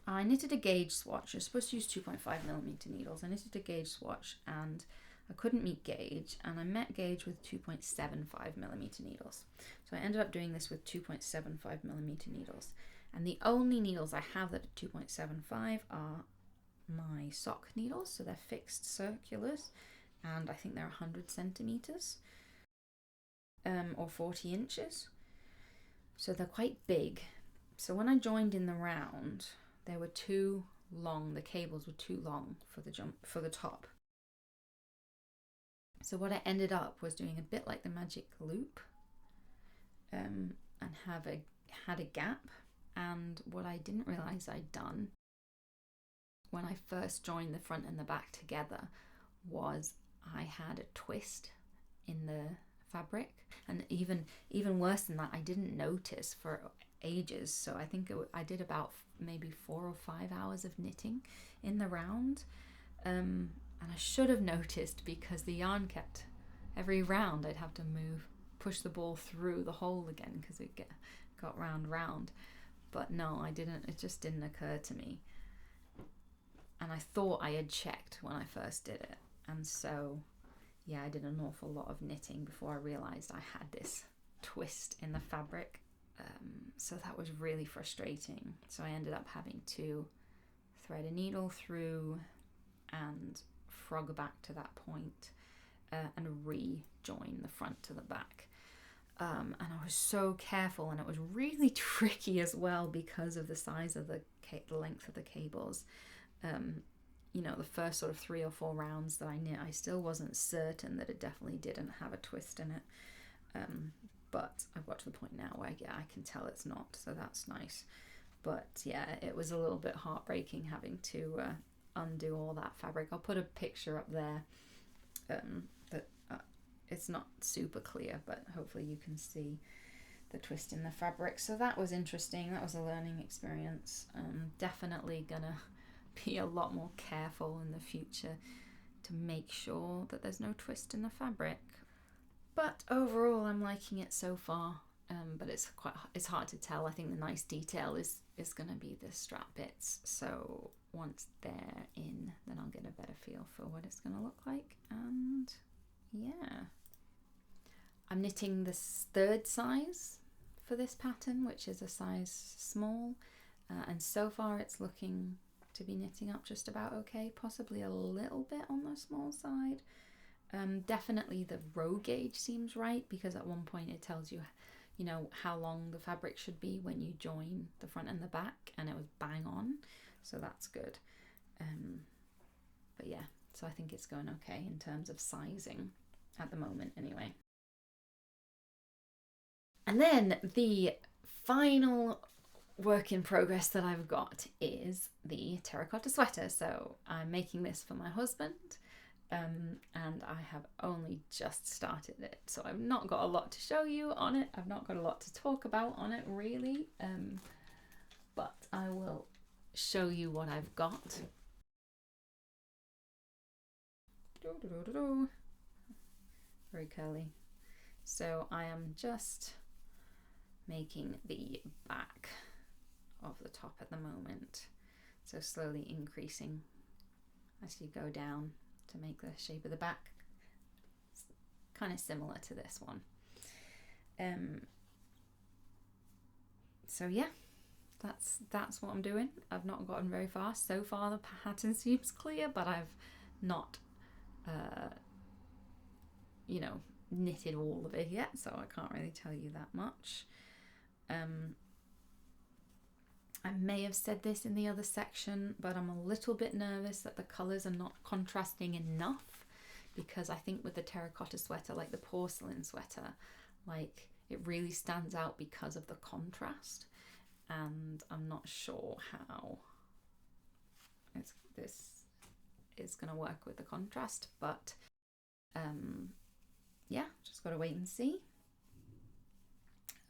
I knitted a gauge swatch. You're supposed to use 2.5mm needles. I knitted a gauge swatch and I couldn't meet gauge, and I met gauge with 2.75mm needles. So I ended up doing this with 2.75mm needles. And the only needles I have that are 2.75 are my sock needles. So they're fixed circulars, and I think they're 100 centimeters or 40 inches. So they're quite big. So when I joined in the round, they were too long. The cables were too long for the top. So what I ended up was doing a bit like the magic loop, and had a gap. And what I didn't realize I'd done when I first joined the front and the back together was I had a twist in the fabric, and even worse than that, I didn't notice for ages. So I think I did about maybe 4 or 5 hours of knitting in the round, and I should have noticed, because the yarn kept, every round I'd have to push the ball through the hole again because it got round. But no, I didn't. It just didn't occur to me, and I thought I had checked when I first did it. And so yeah, I did an awful lot of knitting before I realized I had this twist in the fabric. So that was really frustrating. So I ended up having to thread a needle through and frog back to that point, and rejoin the front to the back. And I was so careful, and it was really tricky as well because of the size of the length of the cables. You know, the first sort of 3 or 4 rounds that I knit, I still wasn't certain that it definitely didn't have a twist in it. But I've got to the point now where I can tell it's not, so that's nice. But yeah, it was a little bit heartbreaking having to undo all that fabric. I'll put a picture up there. It's not super clear, but hopefully you can see the twist in the fabric. So that was interesting. That was a learning experience. Definitely gonna be a lot more careful in the future to make sure that there's no twist in the fabric. But overall, I'm liking it so far. But it's hard to tell. I think the nice detail is going to be the strap bits. So once they're in, then I'll get a better feel for what it's going to look like. And yeah, I'm knitting the 3rd size for this pattern, which is a size small. And so far it's looking to be knitting up just about okay, possibly a little bit on the small side. Definitely the row gauge seems right, because at one point it tells you, you know, how long the fabric should be when you join the front and the back, and it was bang on, so that's good. But yeah, so I think it's going okay in terms of sizing at the moment anyway. And then the final work in progress that I've got is the Terracotta Sweater. So I'm making this for my husband, and I have only just started it, so I've not got a lot to show you on it. I've not got a lot to talk about on it really, but I will show you what I've got. Very curly. So I am just making the back of the top at the moment, so slowly increasing as you go down to make the shape of the back kind of similar to this one. So yeah, that's what I'm doing. I've not gotten very far so far. The pattern seems clear, but I've not you know, knitted all of it yet, so I can't really tell you that much. I may have said this in the other section, but I'm a little bit nervous that the colours are not contrasting enough, because I think with the terracotta sweater, like the porcelain sweater, like it really stands out because of the contrast, and I'm not sure how this is going to work with the contrast, but yeah, just got to wait and see.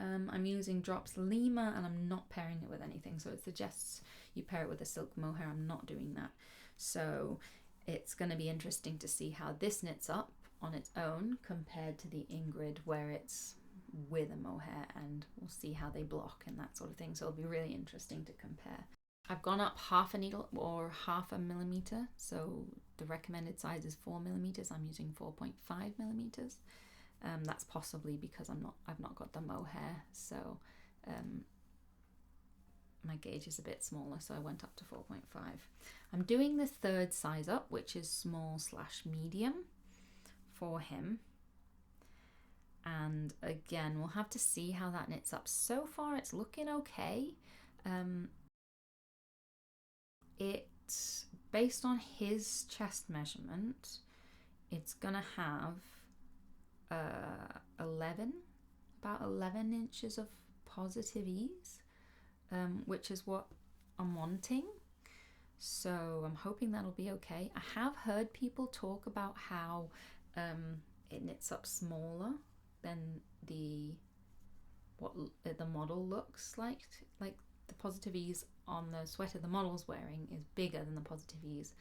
I'm using Drops Lima, and I'm not pairing it with anything, so it suggests you pair it with a silk mohair. I'm not doing that, so it's going to be interesting to see how this knits up on its own compared to the Ingrid where it's with a mohair, and we'll see how they block and that sort of thing, so it'll be really interesting to compare. I've gone up half a needle or half a millimeter, so the recommended size is 4 millimeters. I'm using 4.5 millimeters. That's possibly because I've not got the mohair, so my gauge is a bit smaller, so I went up to 4.5. I'm doing the third size up, which is small/medium for him, and again we'll have to see how that knits up. So far it's looking okay. It's based on his chest measurement, it's gonna have about 11 inches of positive ease, which is what I'm wanting, so I'm hoping that'll be okay. I have heard people talk about how it knits up smaller than what the model looks like the positive ease on the sweater the model's wearing is bigger than the positive ease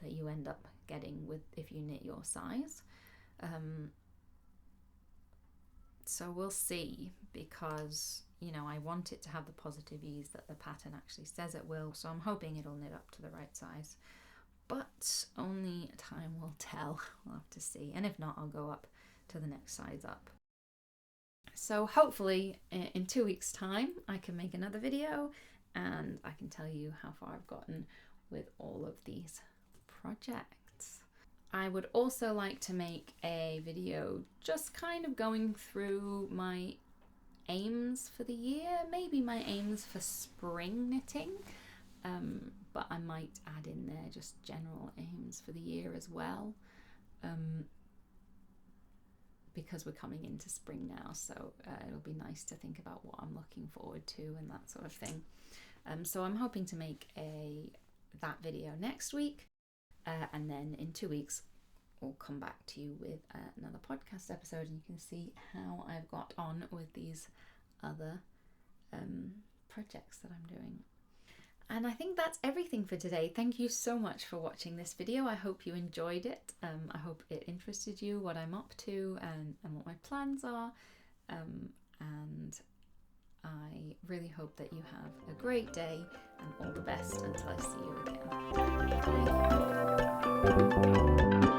that you end up getting with if you knit your size. So we'll see, because you know I want it to have the positive ease that the pattern actually says it will, so I'm hoping it'll knit up to the right size, but only time will tell. We'll have to see, and if not, I'll go up to the next size up. So hopefully in 2 weeks time I can make another video and I can tell you how far I've gotten with all of these projects. I would also like to make a video just kind of going through my aims for the year, maybe my aims for spring knitting, but I might add in there just general aims for the year as well, because we're coming into spring now, so it'll be nice to think about what I'm looking forward to and that sort of thing. So I'm hoping to make that video next week, and then in 2 weeks we'll come back to you with another podcast episode, and you can see how I've got on with these other projects that I'm doing. And I think that's everything for today. Thank you so much for watching this video. I hope you enjoyed it. I hope it interested you, what I'm up to and what my plans are. And I really hope that you have a great day, and all the best until I see you again. Bye.